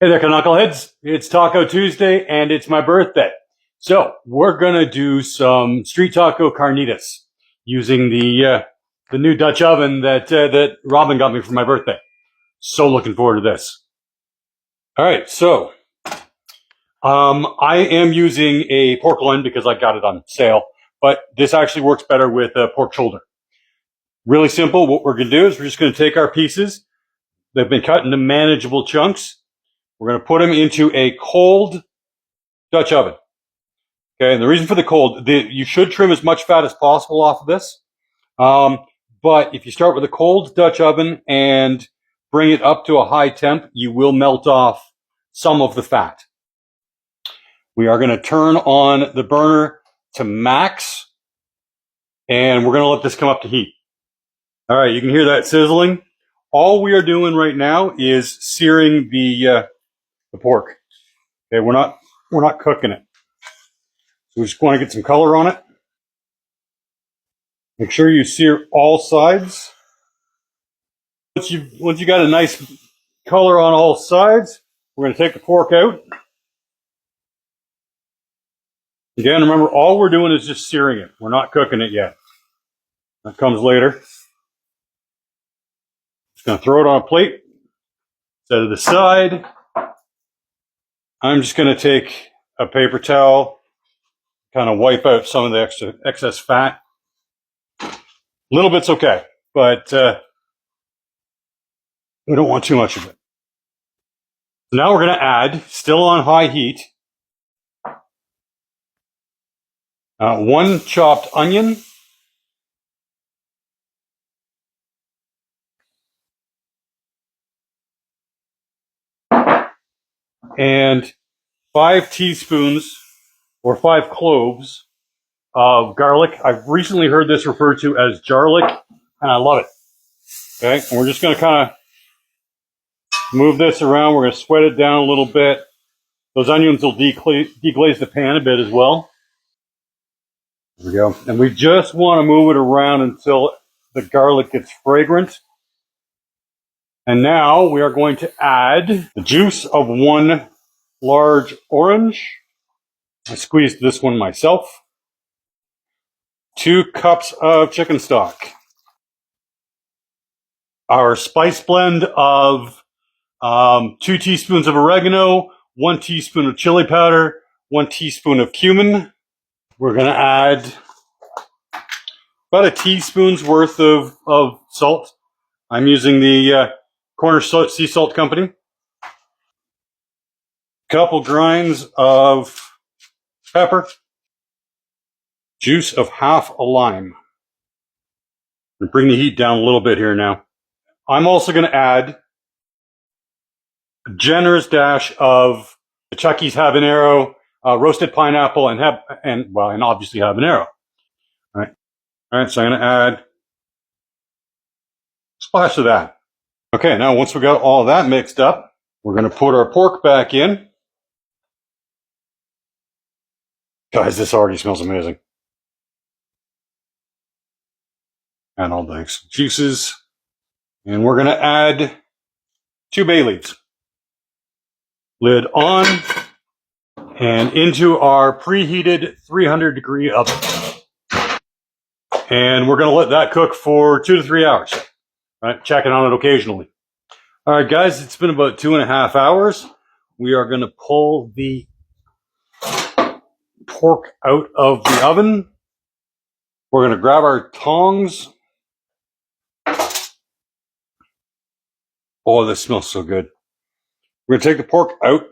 Hey there, Knuckleheads. It's Taco Tuesday, and it's my birthday. So we're gonna do some street taco carnitas using the new Dutch oven that Robin got me for my birthday. So looking forward to this. All right, so I am using a pork loin because I got it on sale, but this actually works better with a pork shoulder. Really simple. What we're gonna do is we're just gonna take our pieces. They've been cut into manageable chunks. We're going to put them into a cold Dutch oven. Okay, and the reason for the cold, you should trim as much fat as possible off of this. But if you start with a cold Dutch oven and bring it up to a high temp, you will melt off some of the fat. We are going to turn on the burner to max, and we're going to let this come up to heat. All right, you can hear that sizzling. All we are doing right now is searing the pork. Okay, we're not cooking it. So we just want to get some color on it. Make sure you sear all sides. Once you got a nice color on all sides, we're going to take the pork out. Again, remember, all we're doing is just searing it. We're not cooking it yet. That comes later. Just going to throw it on a plate, set it aside. I'm just going to take a paper towel, kind of wipe out some of the excess fat. A little bit's okay, but we don't want too much of it. So now we're going to add, still on high heat, 1 chopped onion, and 5 teaspoons or 5 cloves of garlic. I've recently heard this referred to as jarlic, and I love it. Okay, and we're just going to kind of move this around. We're going to sweat it down a little bit. Those onions will deglaze the pan a bit as well. There we go. And we just want to move it around until the garlic gets fragrant. And now we are going to add the juice of 1 large orange. I squeezed this one myself. 2 cups of chicken stock. Our spice blend of 2 teaspoons of oregano, 1 teaspoon of chili powder, 1 teaspoon of cumin. We're going to add about a teaspoon's worth of salt. I'm using the Corner Sea Salt Company. Couple grinds of pepper. Juice of half a lime. And bring the heat down a little bit here now. I'm also going to add a generous dash of the Chucky's habanero, roasted pineapple, and obviously habanero. All right. So I'm going to add a splash of that. Okay, now once we got all that mixed up, we're going to put our pork back in. Guys, this already smells amazing. Add all the juices. And we're going to add 2 bay leaves. Lid on. And into our preheated 300-degree oven. And we're going to let that cook for 2 to 3 hours. Right, checking on it occasionally. All right, guys, it's been about 2.5 hours. We are going to pull the pork out of the oven. We're going to grab our tongs. Oh, this smells so good. We're going to take the pork out.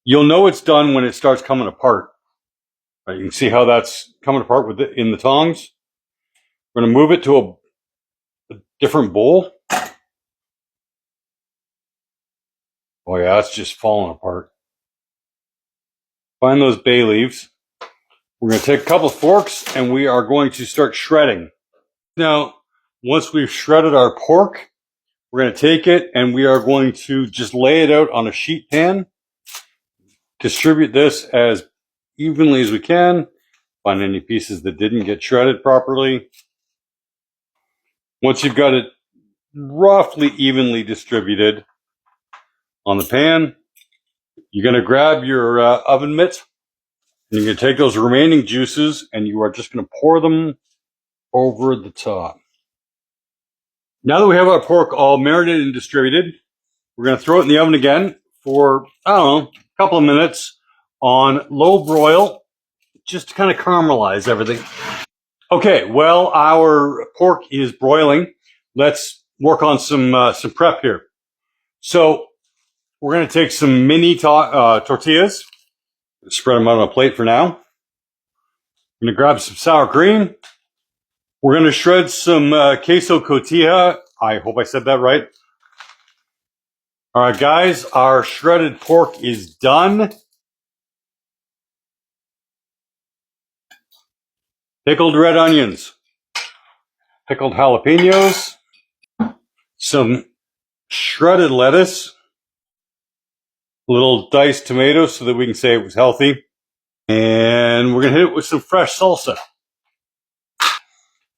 You'll know it's done when it starts coming apart. Right, you can see how that's coming apart in the tongs. We're going to move it to a different bowl. Oh yeah, that's just falling apart. Find those bay leaves. We're going to take a couple of forks and we are going to start shredding. Now, once we've shredded our pork, we're going to take it and we are going to just lay it out on a sheet pan. Distribute this as evenly as we can. Find any pieces that didn't get shredded properly. Once you've got it roughly evenly distributed, on the pan. You're going to grab your oven mitt, and you're going to take those remaining juices, and you are just going to pour them over the top. Now that we have our pork all marinated and distributed, we're going to throw it in the oven again for, I don't know, a couple of minutes on low broil, just to kind of caramelize everything. Okay, well, our pork is broiling. Let's work on some prep here. So we're going to take some mini tortillas, spread them out on a plate for now. I'm going to grab some sour cream. We're going to shred some queso cotija. I hope I said that right. All right, guys, our shredded pork is done. Pickled red onions, pickled jalapenos, some shredded lettuce, a little diced tomatoes so that we can say it was healthy. And we're going to hit it with some fresh salsa.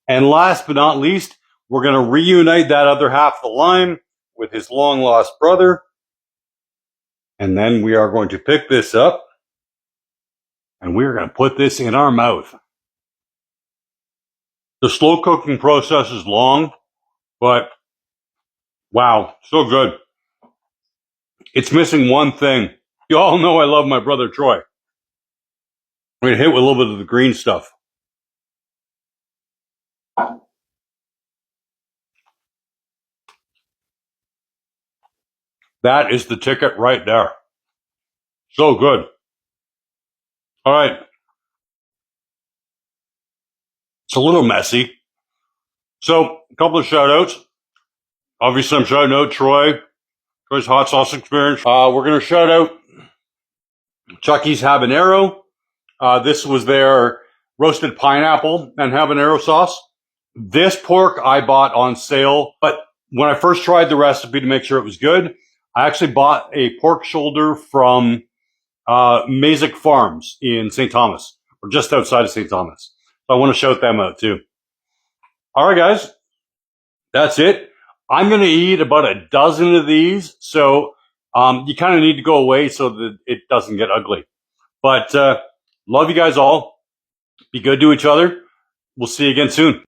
And last but not least, we're going to reunite that other half of the lime with his long-lost brother. And then we are going to pick this up, and we're going to put this in our mouth. The slow cooking process is long, but wow, so good. It's missing one thing. You all know I love my brother Troy. I'm going to hit with a little bit of the green stuff. That is the ticket right there. So good. All right. It's a little messy. So, a couple of shout outs. Obviously, I'm shouting out Troy's hot sauce experience. We're going to shout out Chucky's Habanero. This was their roasted pineapple and habanero sauce. This pork I bought on sale, but when I first tried the recipe to make sure it was good, I actually bought a pork shoulder from Mazik Farms in St. Thomas, or just outside of St. Thomas. So I want to shout them out too. All right, guys, that's it. I'm going to eat about a dozen of these, so you kind of need to go away so that it doesn't get ugly. But love you guys all. Be good to each other. We'll see you again soon.